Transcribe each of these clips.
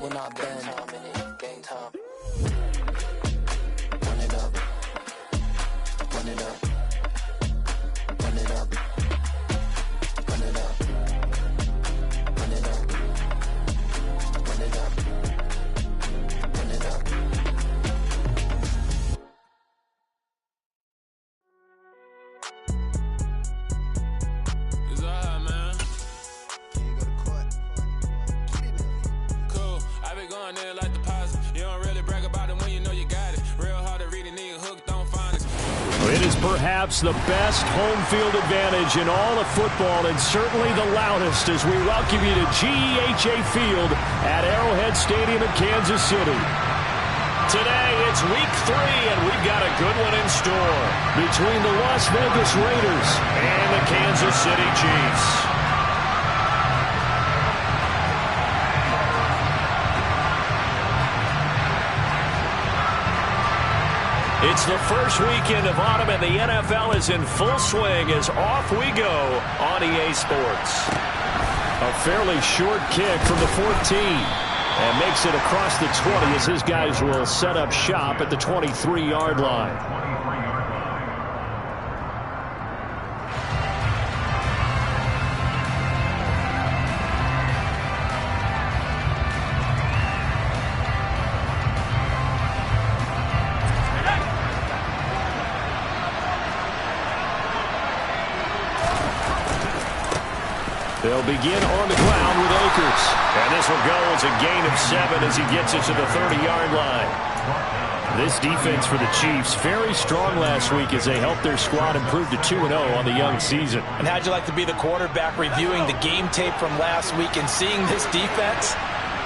will not bend. Game time. Run it up. Run it up. Run it up. Run it up. Run it up. Run it up. Run it up. It's alright, man. Cool. I been going there like deposit. You don't really brag about it when you know you got it. Real hard to read a nigga hooked on finance. It is perhaps the best home field advantage in all of football, and certainly the loudest, as we welcome you to GEHA Field at Arrowhead Stadium in Kansas City. Today, it's week 3, and we've got a good one in store between the Las Vegas Raiders and the Kansas City Chiefs. It's the first weekend of autumn, and the NFL is in full swing as off we go on EA Sports. A fairly short kick from the 14, and makes it across the 20 as his guys will set up shop at the 23-yard line. They'll begin on the ground with Akers. And this will go as a gain of 7 as he gets it to the 30-yard line. This defense for the Chiefs, very strong last week as they helped their squad improve to 2-0 on the young season. And how'd you like to be the quarterback reviewing the game tape from last week and seeing this defense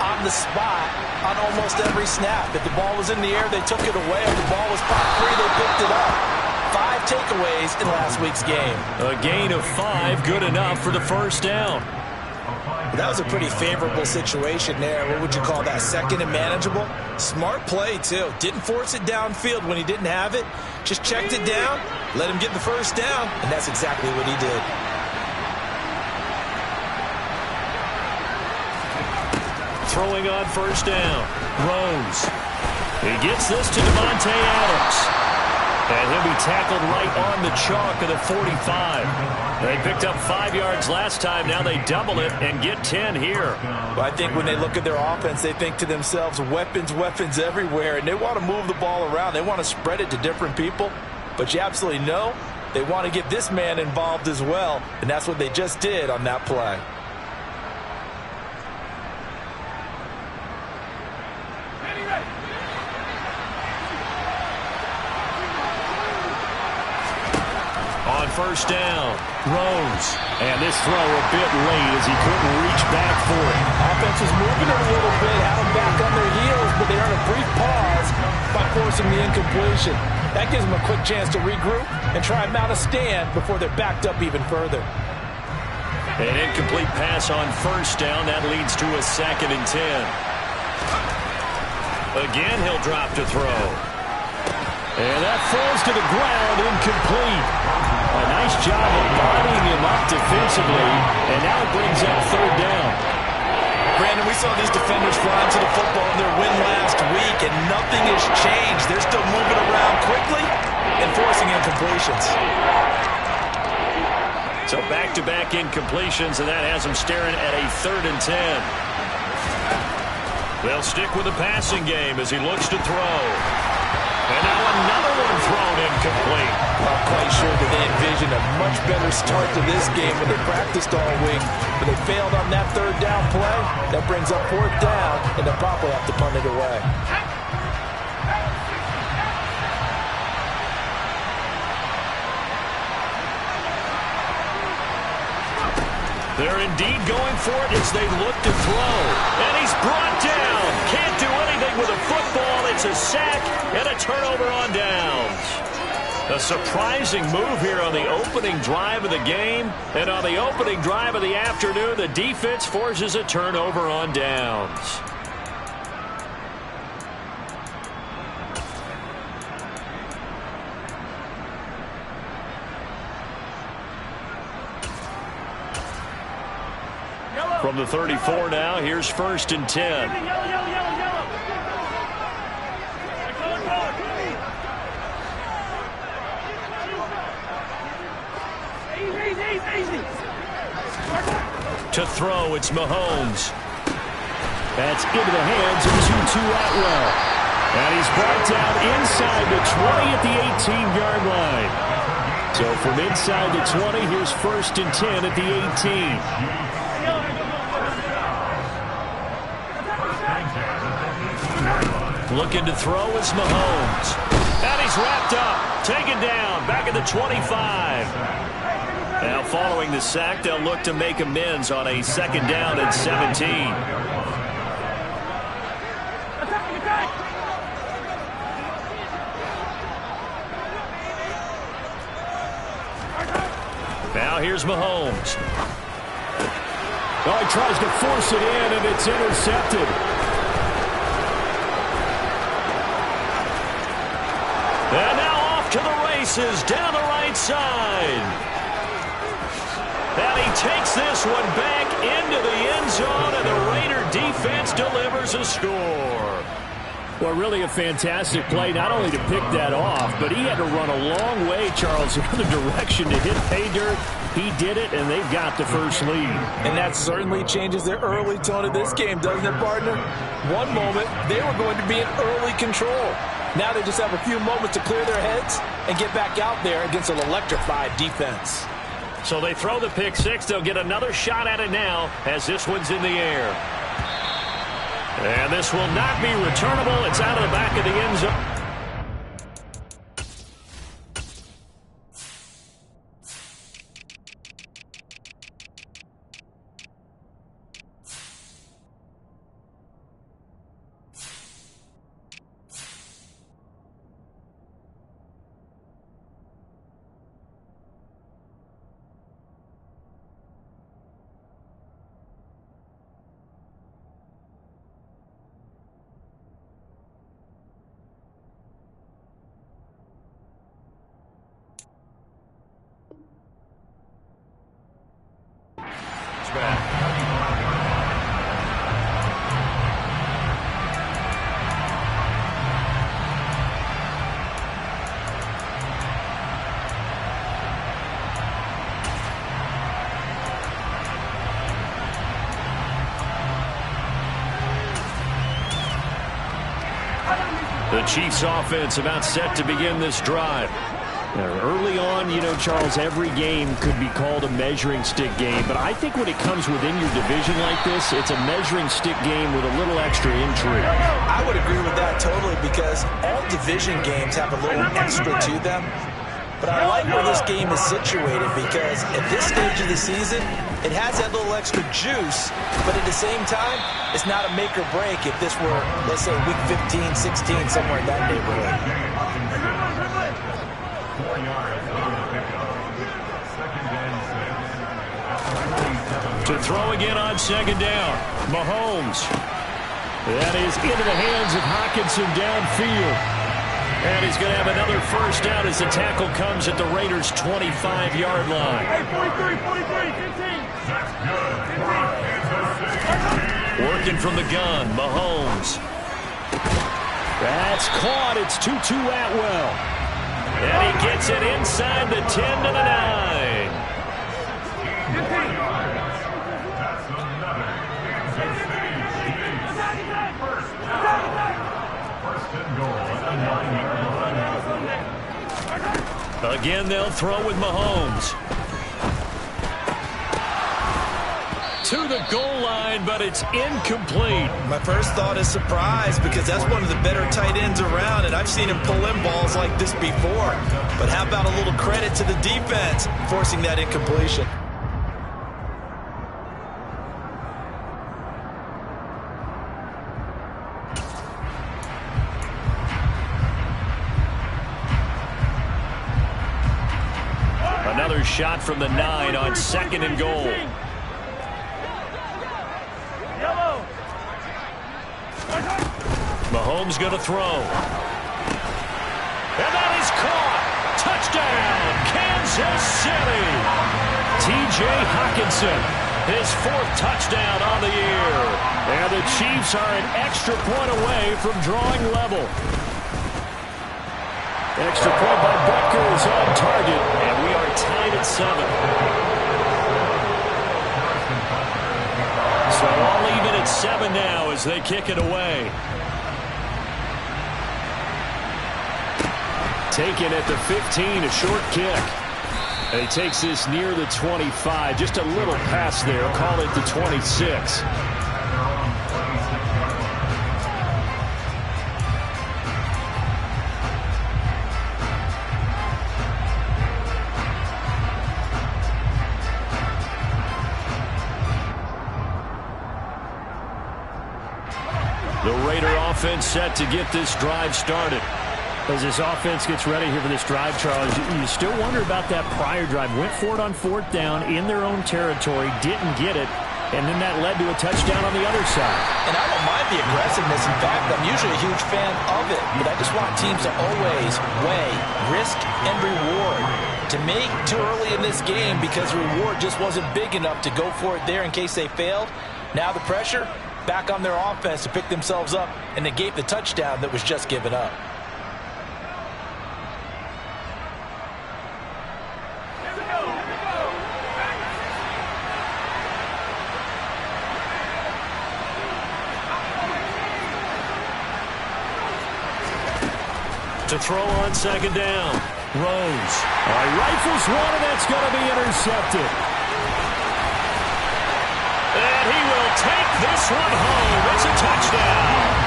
on the spot on almost every snap? If the ball was in the air, they took it away. If the ball was popped free, they picked it up. 5 takeaways in last week's game. A gain of 5, good enough for the first down. That was a pretty favorable situation there. What would you call that? Second and manageable? Smart play, too. Didn't force it downfield when he didn't have it. Just checked it down, let him get the first down, and that's exactly what he did. Throwing on first down. Rose. He gets this to Devontae Adams. And he'll be tackled right on the chalk of the 45. They picked up 5 yards last time. Now they double it and get 10 here. Well, I think when they look at their offense, they think to themselves, weapons, weapons everywhere. And they want to move the ball around. They want to spread it to different people. But you absolutely know they want to get this man involved as well. And that's what they just did on that play. First down, Rose. And this throw a bit late as he couldn't reach back for it. Offense was moving it a little bit, had them back on their heels, but they earned a brief pause by forcing the incompletion. That gives them a quick chance to regroup and try and mount a stand before they're backed up even further. An incomplete pass on first down. That leads to a 2nd and 10. Again, he'll drop to throw. And that falls to the ground, incomplete. A nice job of bodying him up defensively, and now it brings up 3rd down. Brandon, we saw these defenders flying to the football in their win last week, and nothing has changed. They're still moving around quickly and forcing incompletions. So back-to-back incompletions, and that has them staring at a 3rd and 10. They'll stick with the passing game as he looks to throw. And now another one thrown incomplete. I'm quite sure that they envisioned a much better start to this game when they practiced all week. But they failed on that 3rd down play. That brings up 4th down, and they'll probably have to punt it away. They're indeed going for it as they look to throw. And he's brought down. Can't do anything with a football. It's a sack and a turnover on downs. A surprising move here on the opening drive of the game. And on the opening drive of the afternoon, the defense forces a turnover on downs. From the 34 now, here's 1st and 10. To throw, it's Mahomes. That's into the hands of Tutu Atwell. And he's brought down inside the 20 at the 18-yard line. So from inside the 20, here's 1st and 10 at the 18. Looking to throw is Mahomes. And he's wrapped up. Taken down. Back at the 25. Now following the sack, they'll look to make amends on a 2nd down and 17. Now here's Mahomes. Oh, he tries to force it in, and it's intercepted. And now off to the races down the right side. And he takes this one back into the end zone, and the Raider defense delivers a score. Well, really a fantastic play, not only to pick that off, but he had to run a long way, Charles, in the direction to hit pay dirt. He did it, and they've got the first lead. And that certainly changes the early tone of this game, doesn't it, partner? One moment, they were going to be in early control. Now they just have a few moments to clear their heads and get back out there against an electrified defense. So they throw the pick six. They'll get another shot at it now as this one's in the air. And this will not be returnable. It's out of the back of the end zone. The Chiefs offense about set to begin this drive. Now, early on, you know, Charles, every game could be called a measuring stick game. But I think when it comes within your division like this, it's a measuring stick game with a little extra intrigue. I would agree with that totally because all division games have a little extra to them. But I like where this game is situated because at this stage of the season, it has that little extra juice, but at the same time, it's not a make or break if this were, let's say, week 15, 16, somewhere in that neighborhood. To throw again on 2nd down, Mahomes. That is into the hands of Hockenson downfield. And he's going to have another first down as the tackle comes at the Raiders' 25-yard line. Hey, 43, 15. Working from the gun, Mahomes. That's caught. It's Tutu Atwell. And he gets it inside the 10 to the 9. Again, they'll throw with Mahomes. To the goal line, but it's incomplete. My first thought is surprise because that's one of the better tight ends around, and I've seen him pull in balls like this before. But how about a little credit to the defense forcing that incompletion? Another shot from the 9 on 2nd and goal. Mahomes going to throw. And that is caught. Touchdown, Kansas City. T.J. Hockenson. his 4th touchdown on the year. And the Chiefs are an extra point away from drawing level. Extra point by Butker is on target, and we are tied at 7. So all even at 7 now as they kick it away. Taken at the 15, a short kick. And he takes this near the 25. Just a little pass there. Call it the 26. The Raider offense set to get this drive started. As this offense gets ready here for this drive, Charles, you still wonder about that prior drive. Went for it on 4th down in their own territory, didn't get it, and then that led to a touchdown on the other side. And I don't mind the aggressiveness. In fact, I'm usually a huge fan of it, but I just want teams to always weigh risk and reward. To me, too early in this game because the reward just wasn't big enough to go for it there in case they failed. Now the pressure back on their offense to pick themselves up and negate the touchdown that was just given up. To throw on 2nd down. Rose. Rifles one, and that's going to be intercepted. And he will take this one home. It's a touchdown.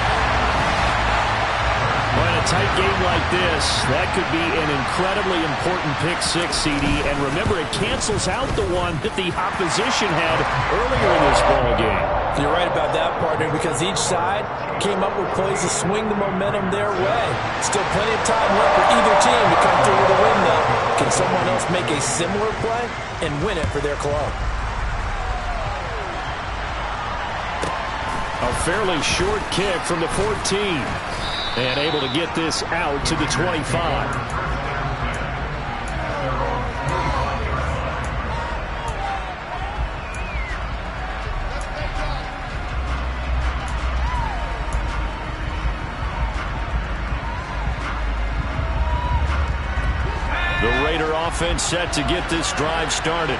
Well, in a tight game like this, that could be an incredibly important pick 6, CD. And remember, it cancels out the one that the opposition had earlier in this ball game. You're right about that, partner, because each side came up with plays to swing the momentum their way. Still plenty of time left for either team to come through with a win, though. Can someone else make a similar play and win it for their club? A fairly short kick from the 14. And able to get this out to the 25. The Raider offense set to get this drive started.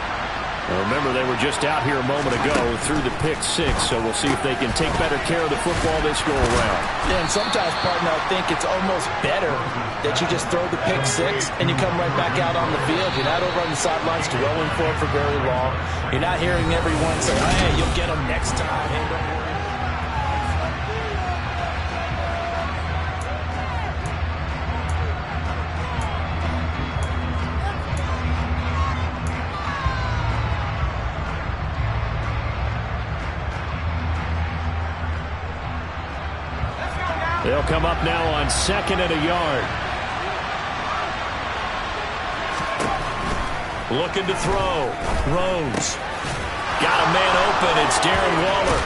Now remember, they were just out here a moment ago through the pick 6, so we'll see if they can take better care of the football this go-around. Yeah, and sometimes, partner, I think it's almost better that you just throw the pick 6 and you come right back out on the field. You're not over on the sidelines dwelling for it for very long. You're not hearing everyone say, oh, hey, you'll get them next time. Hey, don't worry. They'll come up now on 2nd and a yard. Looking to throw. Rose. Got a man open. It's Darren Waller.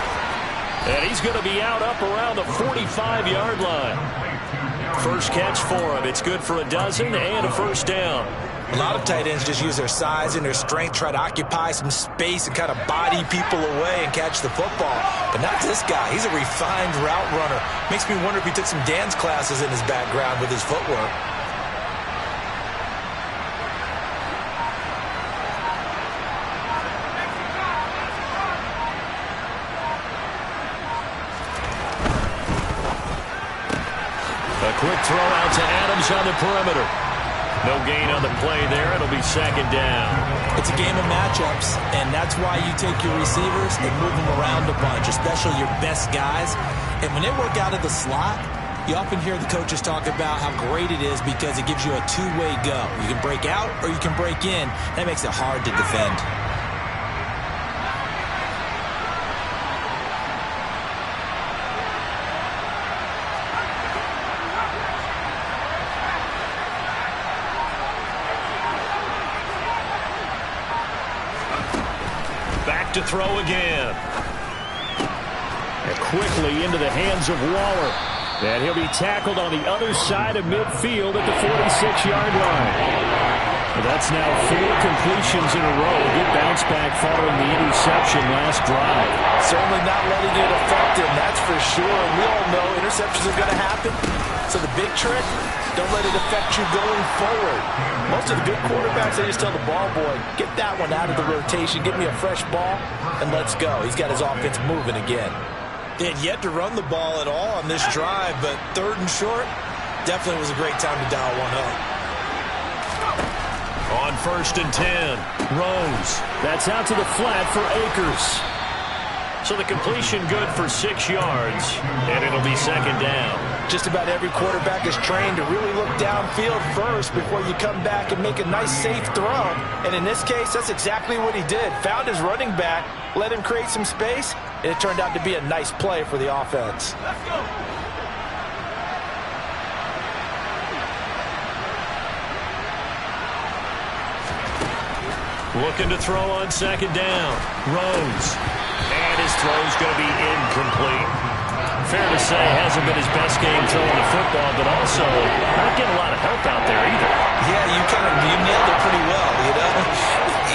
And he's going to be out up around the 45-yard line. First catch for him. It's good for a dozen and a first down. A lot of tight ends just use their size and their strength, try to occupy some space and kind of body people away and catch the football. But not this guy. He's a refined route runner. Makes me wonder if he took some dance classes in his background with his footwork. A quick throw out to Adams on the perimeter. No gain on the play there. It'll be 2nd down. It's a game of matchups, and that's why you take your receivers and move them around a bunch, especially your best guys. And when they work out of the slot, you often hear the coaches talk about how great it is because it gives you a two-way go. You can break out or you can break in. That makes it hard to defend. To throw again. And quickly into the hands of Waller. And he'll be tackled on the other side of midfield at the 46-yard line. That's now 4 completions in a row. A good bounce back following the interception last drive. Certainly not letting it affect him, that's for sure. And we all know interceptions are going to happen. So the big trick, don't let it affect you going forward. Most of the good quarterbacks, they just tell the ball boy, get that one out of the rotation, give me a fresh ball, and let's go. He's got his offense moving again. They had yet to run the ball at all on this drive, but 3rd and short, definitely was a great time to dial one up. On 1st and 10, Rose. That's out to the flat for Akers. So the completion good for 6 yards, and it'll be 2nd down. Just about every quarterback is trained to really look downfield first before you come back and make a nice, safe throw. And in this case, that's exactly what he did. Found his running back, let him create some space, and it turned out to be a nice play for the offense. Let's go. Looking to throw on 2nd down. Rose. And his throw's going to be incomplete. Fair to say, hasn't been his best game throwing the football, but also not getting a lot of help out there either. Yeah, you nailed it pretty well, you know.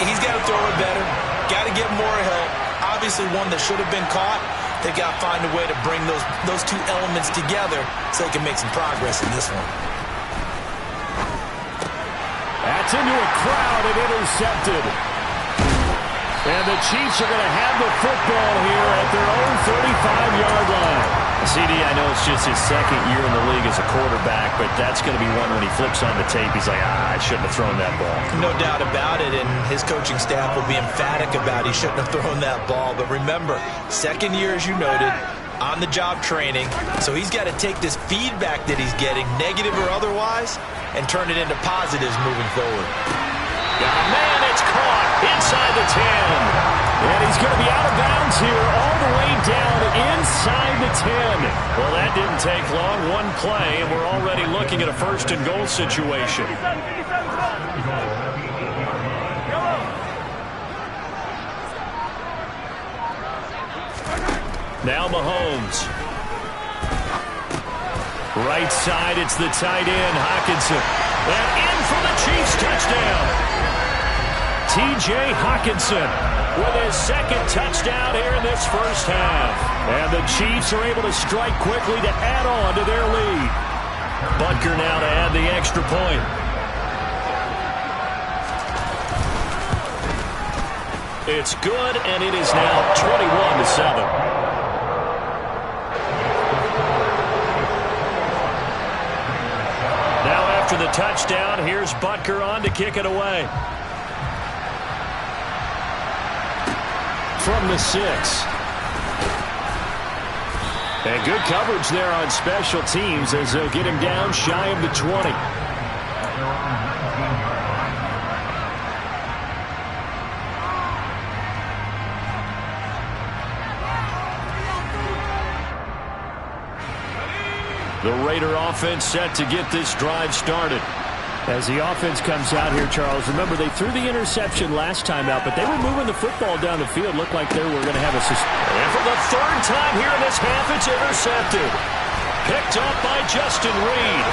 He's got to throw it better. Got to get more help. Obviously one that should have been caught. They got to find a way to bring those 2 elements together so they can make some progress in this one. That's into a crowd and intercepted. And the Chiefs are going to have the football here at their own 35-yard line. CD, I know it's just his 2nd year in the league as a quarterback, but that's going to be one when he flips on the tape, he's like, I shouldn't have thrown that ball. No doubt about it, and his coaching staff will be emphatic about he shouldn't have thrown that ball. But remember, 2nd year, as you noted, on-the-job training, so he's got to take this feedback that he's getting, negative or otherwise, and turn it into positives moving forward. Man, it's caught inside the 10. And he's going to be out of bounds here all the way down inside the 10. Well, that didn't take long. One play, and we're already looking at a 1st and goal situation. Now Mahomes. Right side, it's the tight end, Hockenson. And in for the Chiefs touchdown. T.J. Hockenson with his 2nd touchdown here in this 1st half. And the Chiefs are able to strike quickly to add on to their lead. Butker now to add the extra point. It's good, and it is now 21-7. Now after the touchdown, here's Butker on to kick it away. From the 6. And good coverage there on special teams as they'll get him down shy of the 20. The Raider offense set to get this drive started. As the offense comes out here, Charles, remember they threw the interception last time out, but they were moving the football down the field. Looked like they were going to have a... And for the 3rd time here in this half, it's intercepted. Picked up by Justin Reed.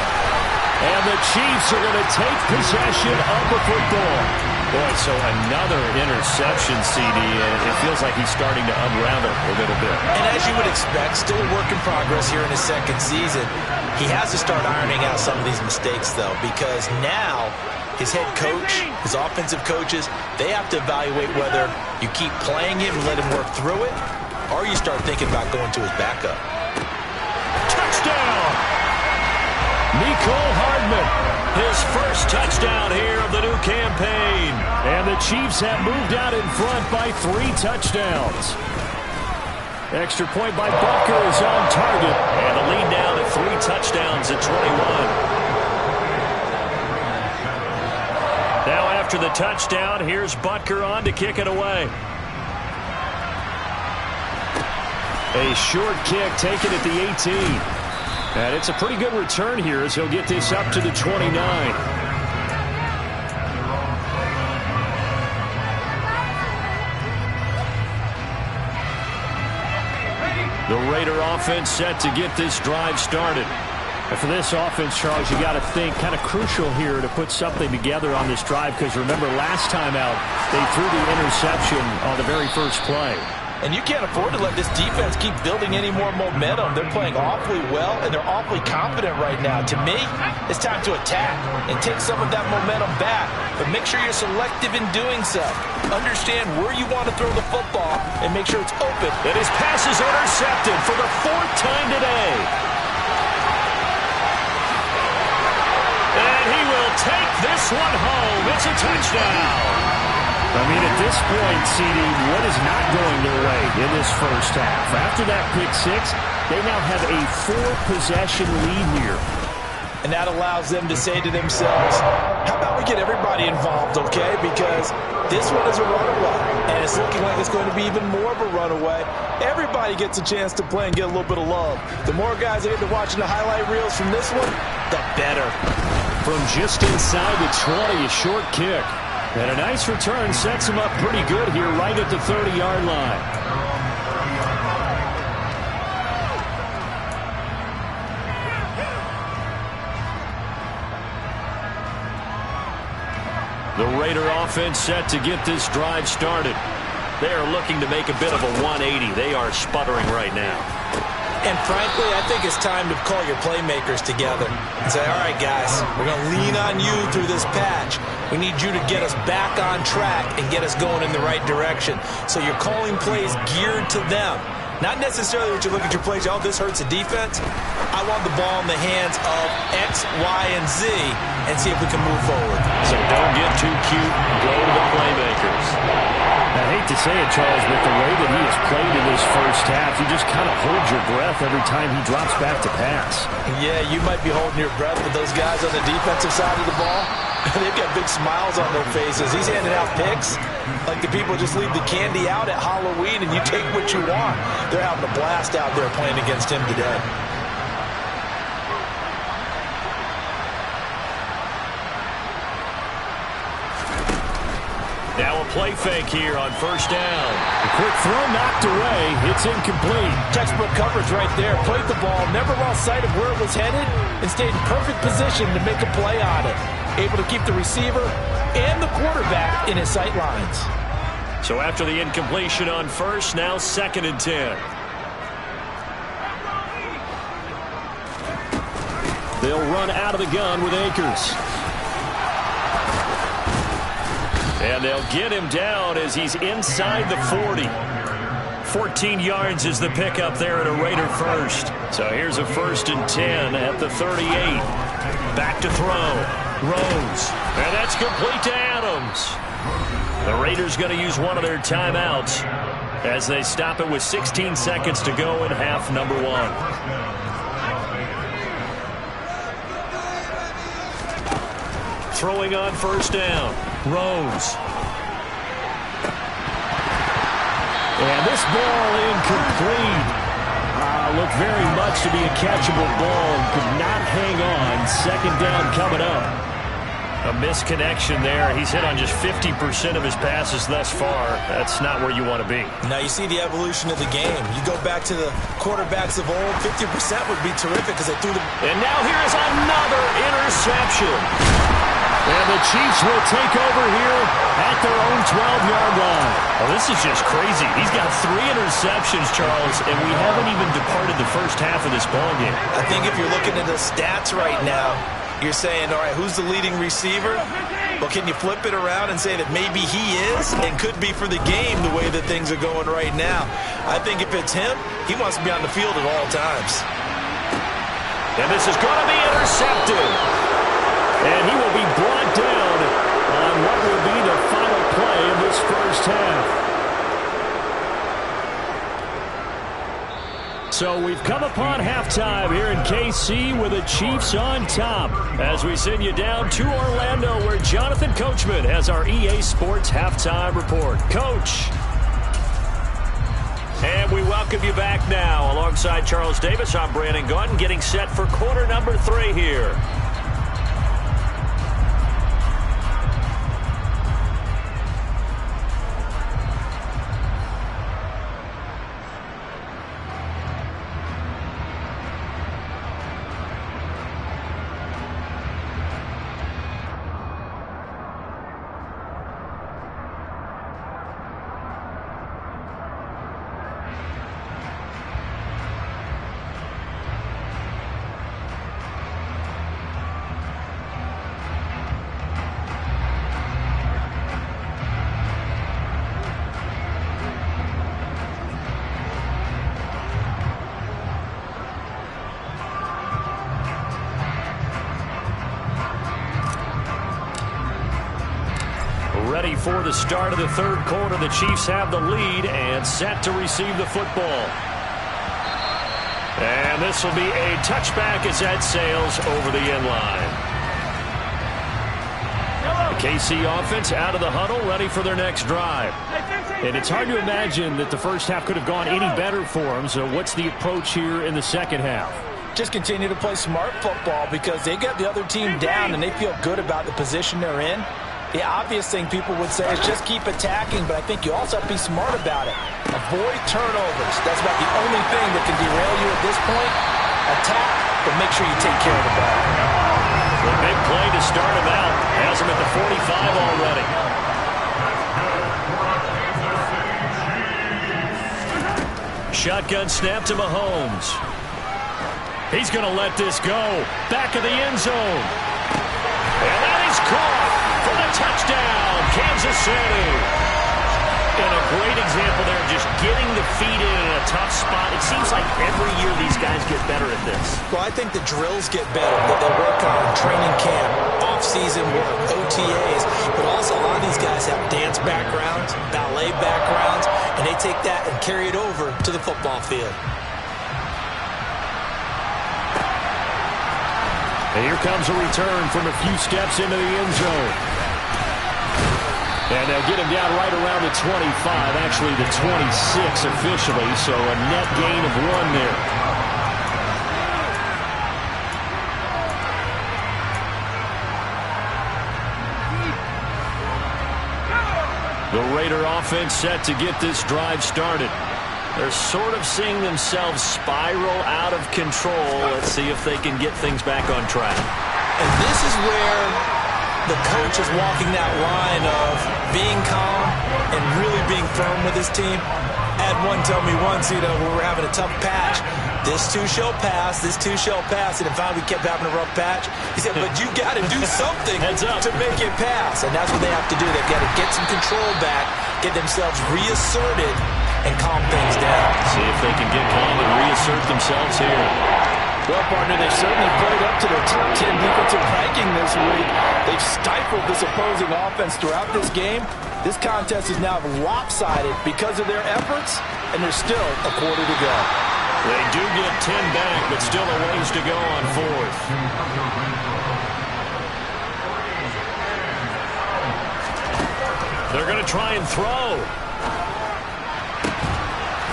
And the Chiefs are going to take possession of the football. Boy, so another interception, CD, and it feels like he's starting to unravel a little bit. And as you would expect, still a work in progress here in his 2nd season. He has to start ironing out some of these mistakes, though, because now his head coach, his offensive coaches, they have to evaluate whether you keep playing him and let him work through it, or you start thinking about going to his backup. Touchdown! Nicole Hardman, his 1st touchdown here of the new campaign. And the Chiefs have moved out in front by 3 touchdowns. Extra point by Butker is on target. And the lead down to 3 touchdowns at 21. Now after the touchdown, here's Butker on to kick it away. A short kick taken at the 18. And it's a pretty good return here as he'll get this up to the 29. The Raider offense set to get this drive started. And for this offense, Charles, you got to think kind of crucial here to put something together on this drive, because remember last time out they threw the interception on the very first play. And you can't afford to let this defense keep building any more momentum. They're playing awfully well, and they're awfully confident right now. To me, it's time to attack and take some of that momentum back. But make sure you're selective in doing so. Understand where you want to throw the football and make sure it's open. And his pass is intercepted for the 4th time today. And he will take this one home. It's a touchdown. I mean, at this point, CD, what is not going their way in this first half? After that pick six, they now have a 4-possession lead here. And that allows them to say to themselves, how about we get everybody involved, okay? Because this one is a runaway, and it's looking like it's going to be even more of a runaway. Everybody gets a chance to play and get a little bit of love. The more guys that get to watching the highlight reels from this one, the better. From just inside the 20, a short kick. And a nice return sets him up pretty good here right at the 30-yard line. The Raider offense set to get this drive started. They are looking to make a bit of a 180. They are sputtering right now. And frankly, I think it's time to call your playmakers together and say, all right, guys, we're going to lean on you through this patch. We need you to get us back on track and get us going in the right direction. So you're calling plays geared to them. Not necessarily that you look at your plays, oh, this hurts the defense. I want the ball in the hands of X, Y, and Z and see if we can move forward. So don't get too cute. Go to the playmakers. I hate to say it, Charles, but the way that he has played in this first half, you just kind of hold your breath every time he drops back to pass. Yeah, you might be holding your breath, but those guys on the defensive side of the ball, they've got big smiles on their faces. He's handing out picks like the people just leave the candy out at Halloween and you take what you want. They're having a blast out there playing against him today. Now a play fake here on first down. A quick throw knocked away. It's incomplete. Textbook coverage right there. Played the ball, never lost sight of where it was headed, and stayed in perfect position to make a play on it. Able to keep the receiver and the quarterback in his sight lines. So after the incompletion on first, now 2nd and 10. They'll run out of the gun with Akers. And they'll get him down as he's inside the 40. 14 yards is the pickup there at a Raider first. So here's a 1st and 10 at the 38. Back to throw. Rose. And that's complete to Adams. The Raiders going to use one of their timeouts as they stop it with 16 seconds to go in half number 1. Throwing on first down. Rose. And this ball incomplete. Looked very much to be a catchable ball and could not hang on. 2nd down coming up. A misconnection there. He's hit on just 50% of his passes thus far. That's not where you want to be. Now you see the evolution of the game. You go back to the quarterbacks of old, 50% would be terrific because they threw the... And now here is another interception. And the Chiefs will take over here at their own 12-yard line. Well, this is just crazy. He's got 3 interceptions, Charles, and we haven't even departed the first half of this ballgame. I think if you're looking at the stats right now, you're saying, all right, who's the leading receiver? Well, can you flip it around and say that maybe he is and could be for the game the way that things are going right now? I think if it's him, he wants to be on the field at all times. And this is going to be intercepted. And he will be brought down on what will be the final play of this first half. So we've come upon halftime here in KC with the Chiefs on top as we send you down to Orlando where Jonathan Coachman has our EA Sports halftime report. Coach. And we welcome you back now. Alongside Charles Davis, I'm Brandon Gunn getting set for quarter number 3 here. 20 for the start of the third quarter. The Chiefs have the lead and set to receive the football. And this will be a touchback as that sails over the end line. The KC offense out of the huddle, ready for their next drive. And it's hard to imagine that the first half could have gone any better for them. So what's the approach here in the second half? Just continue to play smart football because they get the other team down and they feel good about the position they're in. The obvious thing people would say is just keep attacking, but I think you also have to be smart about it. Avoid turnovers. That's about the only thing that can derail you at this point. Attack, but make sure you take care of the ball. A big play to start him out. Has him at the 45 already. Shotgun snap to Mahomes. He's going to let this go. Back of the end zone. And that is caught for the touchdown, Kansas City. And a great example there, just getting the feet in a tough spot. It seems like every year these guys get better at this. Well, I think the drills get better that they work on training camp, off-season work, OTAs, but also a lot of these guys have dance backgrounds, ballet backgrounds, and they take that and carry it over to the football field. And here comes a return from a few steps into the end zone. And they'll get him down right around the 25, actually the 26 officially, so a net gain of 1 there. The Raider offense set to get this drive started. They're sort of seeing themselves spiral out of control. Let's see if they can get things back on track. And this is where the coach is walking that line of being calm and really being firm with his team. I had one tell me once, when we're having a tough patch, this too shall pass, this too shall pass. And finally we kept having a rough patch. He said, but you got to do something to make it pass. And that's what they have to do. They've got to get some control back, get themselves reasserted, and calm things down. See if they can get calm and reassert themselves here. Well, partner, they've certainly played up to their top 10 defensive ranking this week. They've stifled this opposing offense throughout this game. This contest is now lopsided because of their efforts, and there's still a quarter to go. They do get 10 back, but still a ways to go on fourth. They're going to try and throw.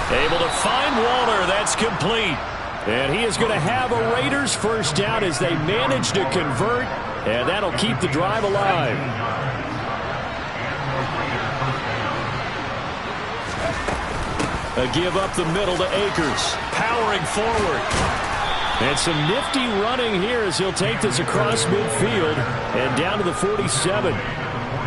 Able to find Waller. That's complete. And he is going to have a Raiders first down as they manage to convert, and that'll keep the drive alive. A give up the middle to Akers, powering forward. And some nifty running here as he'll take this across midfield and down to the 47.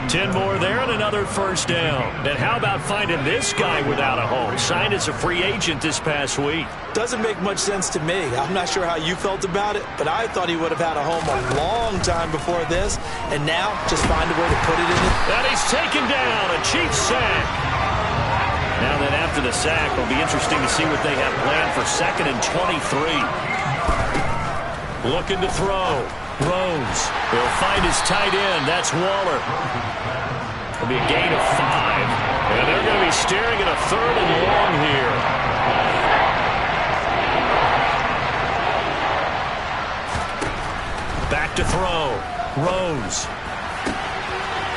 10 more there and another first down. And how about finding this guy without a home? Signed as a free agent this past week. Doesn't make much sense to me. I'm not sure how you felt about it, but I thought he would have had a home a long time before this. And now, just find a way to put it in it. And he's taken down, a Chiefs sack. Now that after the sack, it'll be interesting to see what they have planned for 2nd and 23. Looking to throw. Rose. He'll find his tight end. That's Waller. It'll be a gain of 5. And they're going to be staring at a 3rd and long here. Back to throw. Rose.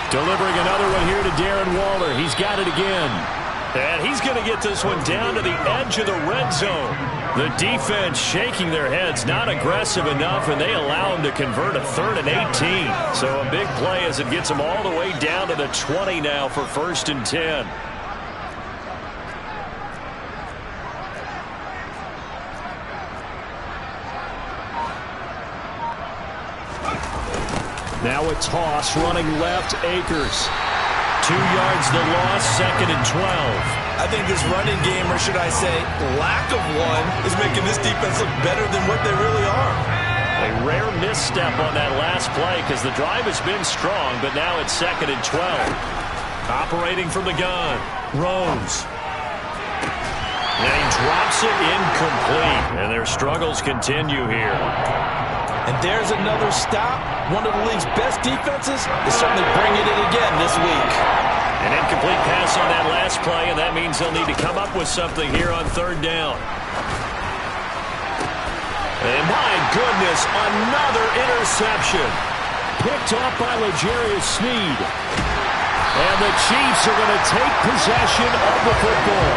Delivering another one here to Darren Waller. He's got it again. And he's going to get this one down to the edge of the red zone. The defense shaking their heads, not aggressive enough, and they allow him to convert a 3rd and 18. So a big play as it gets them all the way down to the 20 now for 1st and 10. Now a toss running left, Akers. 2 yards the loss, 2nd and 12. I think this running game, or should I say lack of one, is making this defense look better than what they really are. A rare misstep on that last play because the drive has been strong, but now it's 2nd and 12. Operating from the gun, Rose. And he drops it incomplete, and their struggles continue here. And there's another stop. One of the league's best defenses is certainly bringing it again this week. An incomplete pass on that last play, and that means they'll need to come up with something here on third down. And my goodness, another interception. Picked off by L'Jarius Sneed. And the Chiefs are going to take possession of the football.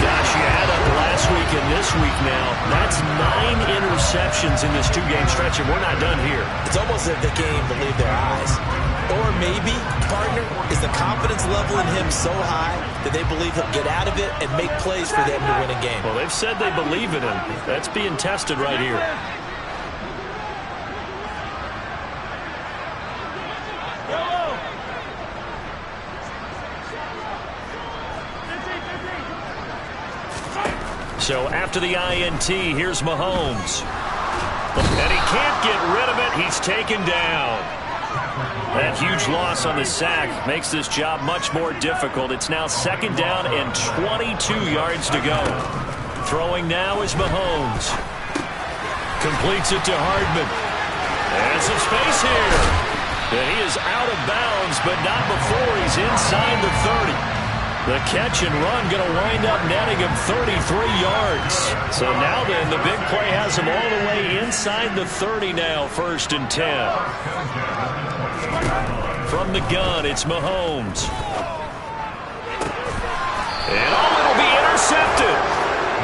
Gosh, you add up last week and this week now. That's 9 interceptions in this 2-game stretch, and we're not done here. It's almost as if they can't even believe their eyes. Or maybe, partner, is the confidence level in him so high that they believe he'll get out of it and make plays for them to win a game. Well, they've said they believe in him. That's being tested right here. So after the INT, here's Mahomes. And he can't get rid of it. He's taken down. That huge loss on the sack makes this job much more difficult. It's now second down and 22 yards to go. Throwing now is Mahomes. Completes it to Hardman. And some space here. And he is out of bounds, but not before he's inside the 30. The catch and run going to wind up netting him 33 yards. So now then, the big play has him all the way inside the 30 now, 1st and 10. From the gun, it's Mahomes. And it'll be intercepted.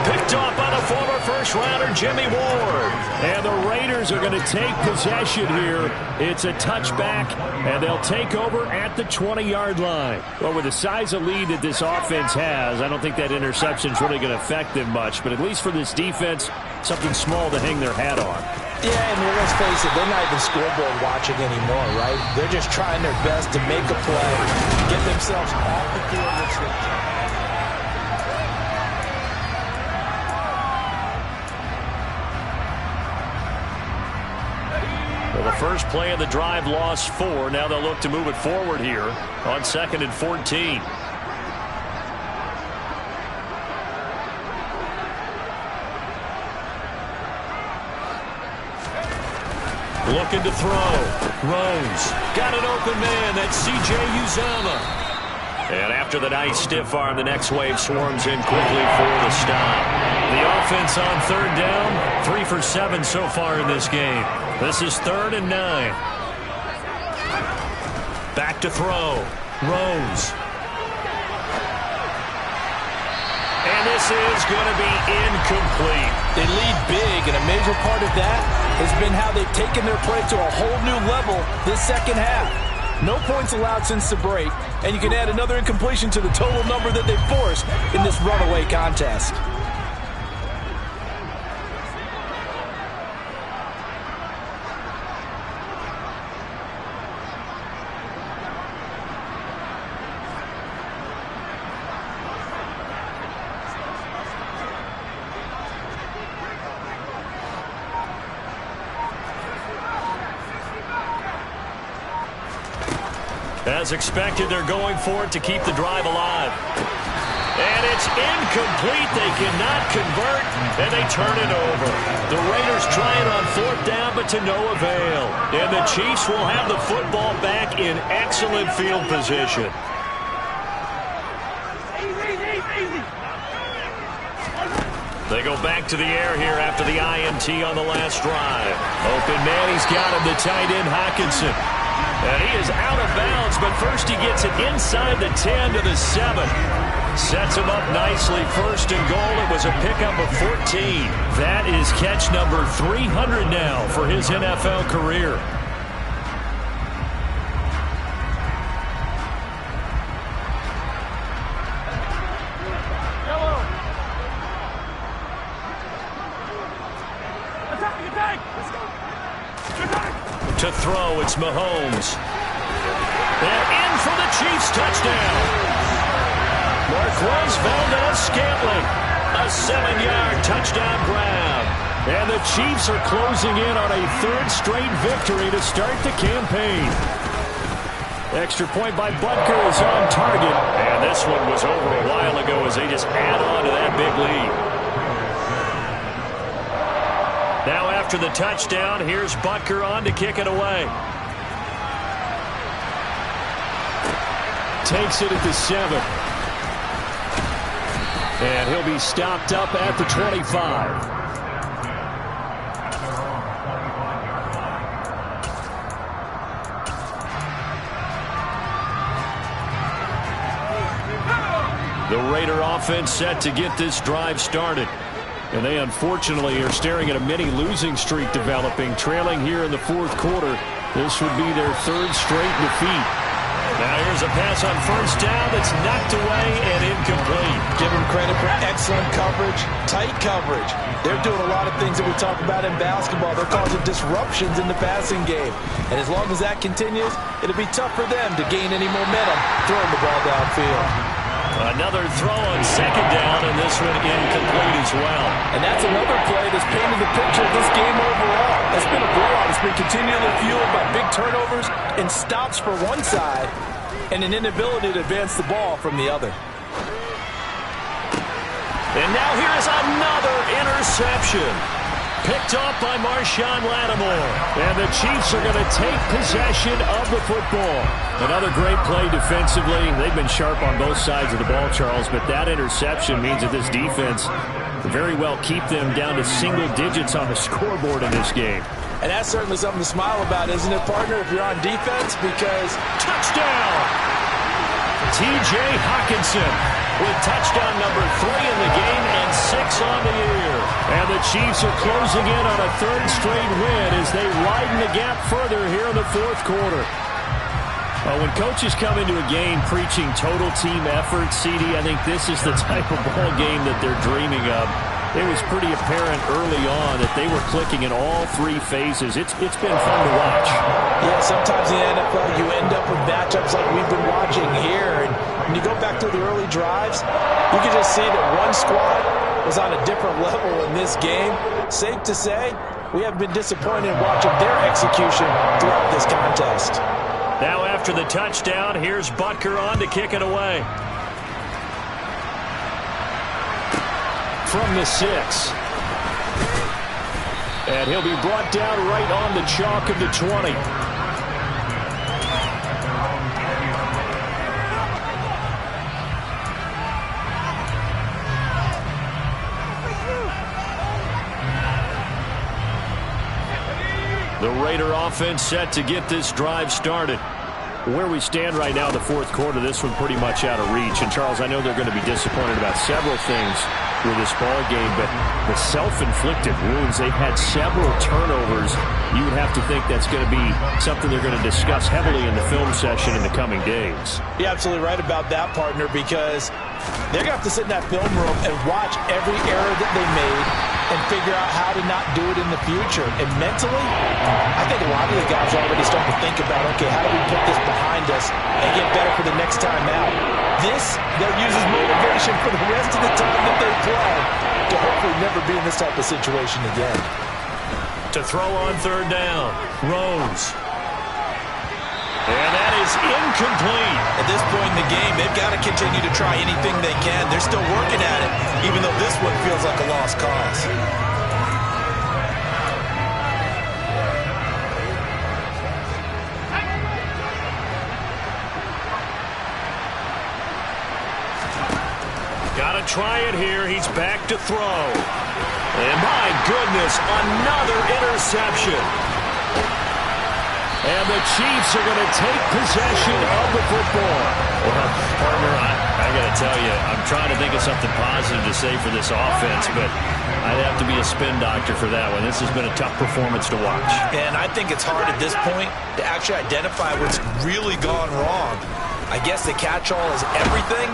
Picked off by the former first-rounder Jimmy Ward. And the Raiders are going to take possession here. It's a touchback, and they'll take over at the 20-yard line. Well, with the size of lead that this offense has, I don't think that interception is really going to affect them much. But at least for this defense, something small to hang their hat on. Yeah, and let's face it, they're not even scoreboard watching anymore, right? They're just trying their best to make a play, get themselves off the field, which they can. Well, the first play of the drive lost 4. Now they'll look to move it forward here on 2nd and 14. Looking to throw. Rose. Got an open man. That's C.J. Uzomah. And after the nice stiff arm, the next wave swarms in quickly for the stop. The offense on third down, 3 for 7 so far in this game. This is 3rd and 9. Back to throw. Rose. And this is going to be incomplete. They lead big, and a major part of that has been how they've taken their play to a whole new level this second half. No points allowed since the break, and you can add another incompletion to the total number that they've forced in this runaway contest. As expected, they're going for it to keep the drive alive. And it's incomplete. They cannot convert, and they turn it over. The Raiders try it on 4th down, but to no avail. And the Chiefs will have the football back in excellent field position. They go back to the air here after the INT on the last drive. Open man, he's got him, the tight end Hockenson. And he is out of bounds, but first he gets it inside the 10 to the 7. Sets him up nicely. 1st and goal. It was a pickup of 14. That is catch number 300 now for his NFL career. To throw, it's Mahomes. And in for the Chiefs touchdown. Marquez Valdez-Scantling. A 7-yard touchdown grab. And the Chiefs are closing in on a 3rd straight victory to start the campaign. Extra point by Butker is on target. And this one was over a while ago as they just add on to that big lead. Now after the touchdown, here's Butker on to kick it away. Takes it at the 7. And he'll be stopped up at the 25. The Raider offense set to get this drive started. And they unfortunately are staring at a mini losing streak developing, trailing here in the fourth quarter. This would be their third straight defeat. Now here's a pass on first down that's knocked away and incomplete. Give them credit for excellent coverage, tight coverage. They're doing a lot of things that we talk about in basketball. They're causing disruptions in the passing game. And as long as that continues, it'll be tough for them to gain any momentum throwing the ball downfield. Another throw on second down, and this one incomplete as well. And that's another play that's painted the picture of this game overall. It's been a blowout. It's been continually fueled by big turnovers and stops for one side and an inability to advance the ball from the other. And now here's another interception. Picked off by Marshawn Lattimore. And the Chiefs are going to take possession of the football. Another great play defensively. They've been sharp on both sides of the ball, Charles, but that interception means that this defense will very well keep them down to single digits on the scoreboard in this game. And that's certainly something to smile about, isn't it, partner, if you're on defense? Because touchdown! T.J. Hockenson with touchdown number 3 in the game and 6 on the year. And the Chiefs are closing in on a third straight win as they widen the gap further here in the fourth quarter. When coaches come into a game preaching total team effort, CD, I think this is the type of ball game that they're dreaming of. It was pretty apparent early on that they were clicking in all three phases. It's been fun to watch. Yeah, sometimes in the NFL you end up with matchups like we've been watching here. And when you go back through the early drives, you can just see that one squad was on a different level in this game. Safe to say, we have been disappointed in watching their execution throughout this contest. Now after the touchdown, here's Butker on to kick it away. From the 6. And he'll be brought down right on the chalk of the 20. The Raider offense set to get this drive started. Where we stand right now in the fourth quarter, this one pretty much out of reach. And, Charles, I know they're going to be disappointed about several things with this ball game, but the self-inflicted wounds, they've had several turnovers. You would have to think that's going to be something they're going to discuss heavily in the film session in the coming days. You're absolutely right about that, partner, because they're going to have to sit in that film room and watch every error that they made and figure out how to not do it in the future. And mentally, I think a lot of the guys are already starting to think about, okay, how do we put this behind us and get better for the next time out? This, they'll use as motivation for the rest of the time that they play to hopefully never be in this type of situation again. To throw on third down, Rose. And that is incomplete. At this point in the game, they've got to continue to try anything they can. They're still working at it, even though this one feels like a lost cause. Got to try it here. He's back to throw. And my goodness, another interception. And the Chiefs are going to take possession of the football. Well, partner, I got to tell you, I'm trying to think of something positive to say for this offense, but I'd have to be a spin doctor for that one. This has been a tough performance to watch. And I think it's hard at this point to actually identify what's really gone wrong. I guess the catch-all is everything.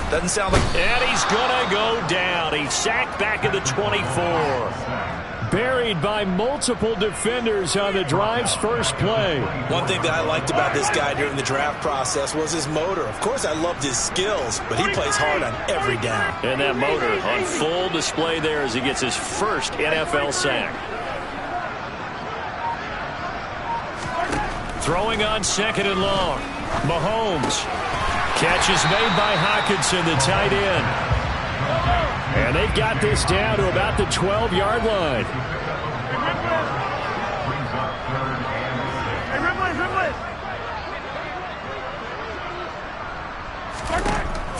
Doesn't sound like... And he's going to go down. He's sacked back at the 24. Buried by multiple defenders on the drive's first play. One thing that I liked about this guy during the draft process was his motor. Of course, I loved his skills, but he plays hard on every down. And that motor on full display there as he gets his first NFL sack. Throwing on second and long. Mahomes. Catch is made by Hockenson, the tight end. And they've got this down to about the 12-yard line.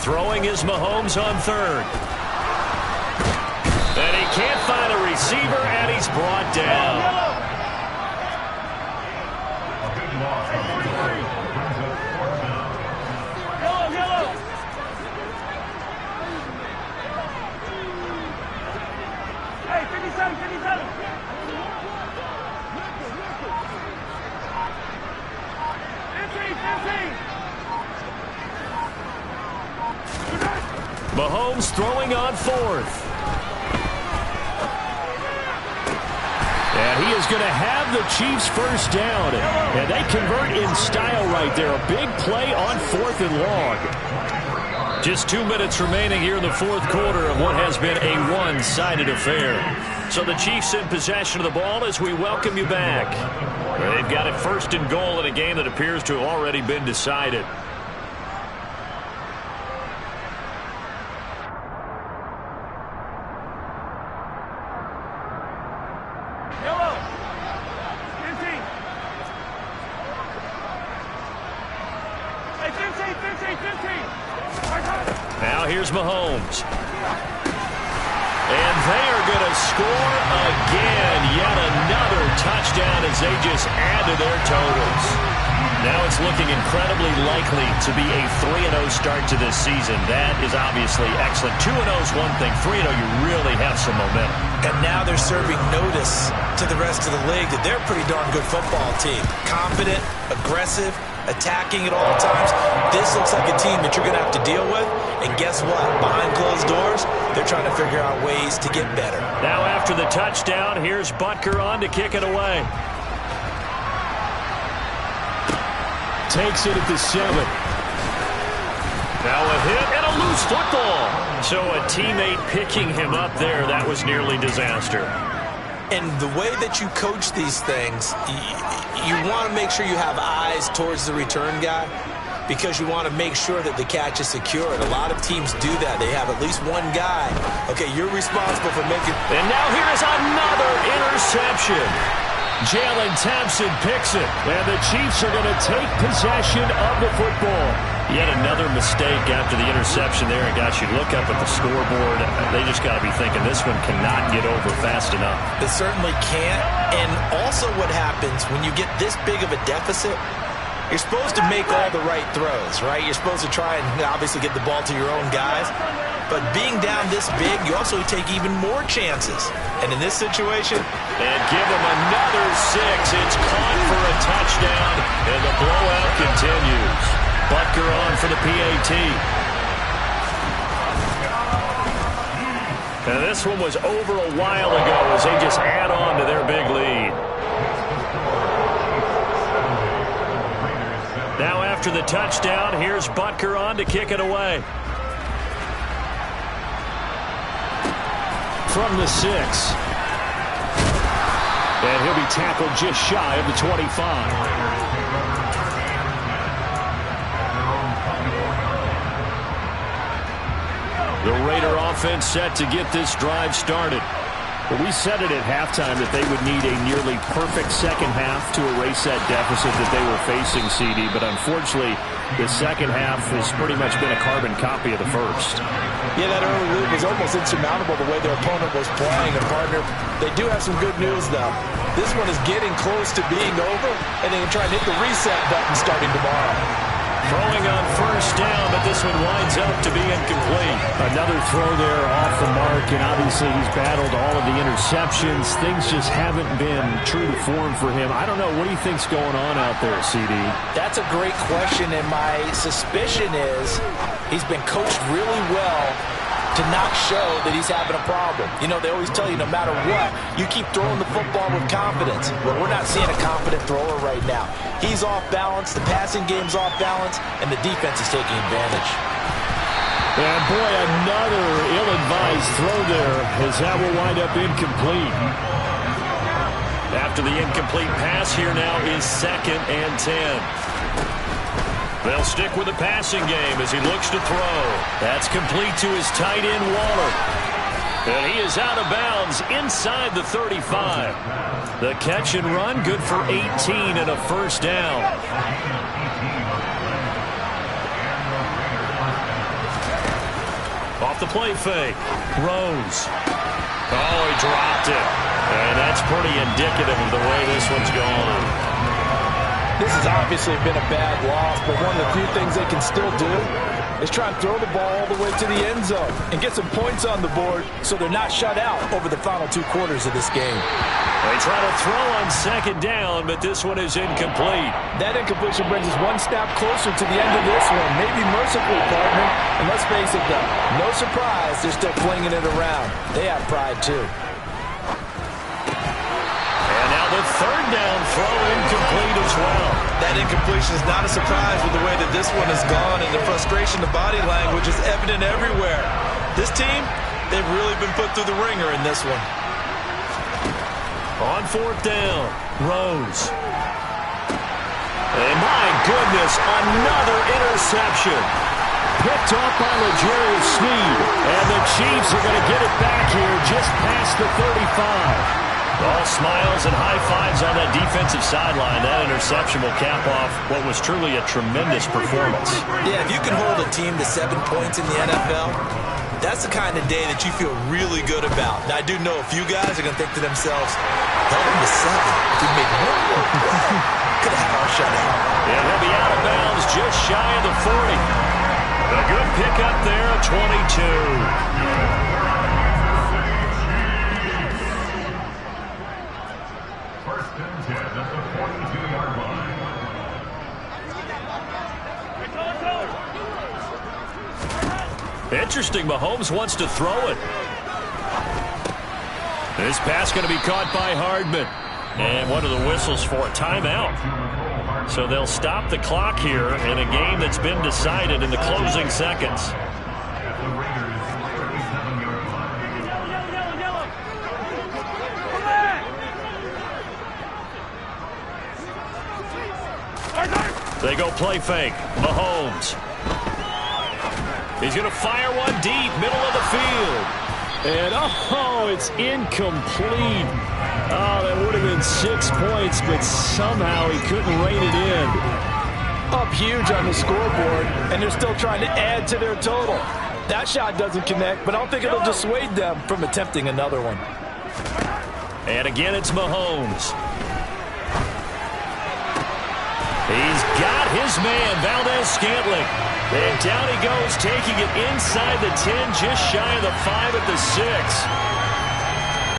Throwing is Mahomes on third. And he can't find a receiver, and he's brought down. Mahomes throwing on fourth. And he is going to have the Chiefs first down. And they convert in style right there. A big play on 4th and long. Just 2 minutes remaining here in the fourth quarter of what has been a one-sided affair. So the Chiefs in possession of the ball as we welcome you back. They've got it first and goal in a game that appears to have already been decided. Now here's Mahomes. And they are going to score again. Yet another touchdown as they just add to their totals. Now it's looking incredibly likely to be a 3-0 start to this season. That is obviously excellent. 2-0 is one thing. 3-0, you really have some momentum. And now they're serving notice to the rest of the league that they're a pretty darn good football team. Confident, aggressive, attacking at all times. This looks like a team that you're going to have to deal with. And guess what? Behind closed doors, they're trying to figure out ways to get better. Now after the touchdown, here's Butker on to kick it away. Takes it at the 7. Now a hit and a loose football. So a teammate picking him up there, that was nearly disaster. And the way that you coach these things, you want to make sure you have eyes towards the return guy because you want to make sure that the catch is secure. And a lot of teams do that. They have at least one guy. Okay, you're responsible for making... And now here is another interception. Jalen Thompson picks it. And the Chiefs are going to take possession of the football. Yet another mistake after the interception there. And guys, you look up at the scoreboard. They just got to be thinking this one cannot get over fast enough. It certainly can't. And also what happens when you get this big of a deficit, you're supposed to make all the right throws, right? You're supposed to try and obviously get the ball to your own guys. But being down this big, you also take even more chances. And in this situation... And give them another 6. It's caught for a touchdown. And the blowout continues. Butker on for the PAT. And this one was over a while ago as they just add on to their big lead. Now after the touchdown, here's Butker on to kick it away. From the 6. And he'll be tackled just shy of the 25. The Raider offense set to get this drive started. Well, we said it at halftime that they would need a nearly perfect second half to erase that deficit that they were facing, CD. But unfortunately, the second half has pretty much been a carbon copy of the first. Yeah, that early lead was almost insurmountable the way their opponent was playing. And, partner, they do have some good news, though. This one is getting close to being over, and they can try and hit the reset button starting tomorrow. Throwing on first down, but this one winds up to be incomplete. Another throw there off the mark, and obviously he's battled all of the interceptions. Things just haven't been true to form for him. I don't know. What do you think's going on out there, CD? That's a great question, and my suspicion is he's been coached really well to not show that he's having a problem. You know, they always tell you no matter what, you keep throwing the football with confidence. Well, we're not seeing a confident thrower right now. He's off balance, the passing game's off balance, and the defense is taking advantage. And boy, another ill-advised throw there as that will wind up incomplete. After the incomplete pass, here now is 2nd and 10. They'll stick with the passing game as he looks to throw. That's complete to his tight end, Waller. And he is out of bounds inside the 35. The catch and run, good for 18 and a first down. off the play fake. Rose. Oh, he dropped it. And that's pretty indicative of the way this one's gone. This has obviously been a bad loss, but one of the few things they can still do is try and throw the ball all the way to the end zone and get some points on the board so they're not shut out over the final 2 quarters of this game. They try to throw on second down, but this one is incomplete. That incompletion brings us one step closer to the end of this one. Maybe mercifully, partner. And let's face it, though, no surprise, they're still flinging it around. They have pride, too. And now the third down throw incomplete as well. That incompletion is not a surprise with the way that this one has gone, and the frustration, the body language is evident everywhere. This team, they've really been put through the ringer in this one. On fourth down, Rose. And my goodness, another interception. Picked off by L'Jarius Sneed. And the Chiefs are going to get it back here just past the 35. All smiles and high fives on that defensive sideline. That interception will cap off what was truly a tremendous performance. Yeah, if you can hold a team to 7 points in the NFL, that's the kind of day that you feel really good about. Now, I do know a few guys are going to think to themselves, held them to 7. If we made one more play, could have had our shutout. And he'll be out of bounds just shy of the 40. A good pickup there, 22. Interesting, Mahomes wants to throw it. This pass going to be caught by Hardman. And one of the whistles for a timeout. So they'll stop the clock here in a game that's been decided in the closing seconds. They go play fake. Mahomes. He's going to fire one deep, middle of the field. And, oh, it's incomplete. Oh, that would have been 6 points, but somehow he couldn't rein it in. Up huge on the scoreboard, and they're still trying to add to their total. That shot doesn't connect, but I don't think it'll dissuade them from attempting another one. And again, it's Mahomes. He's got his man, Valdez-Scantling. And down he goes, taking it inside the 10, just shy of the 5 at the 6.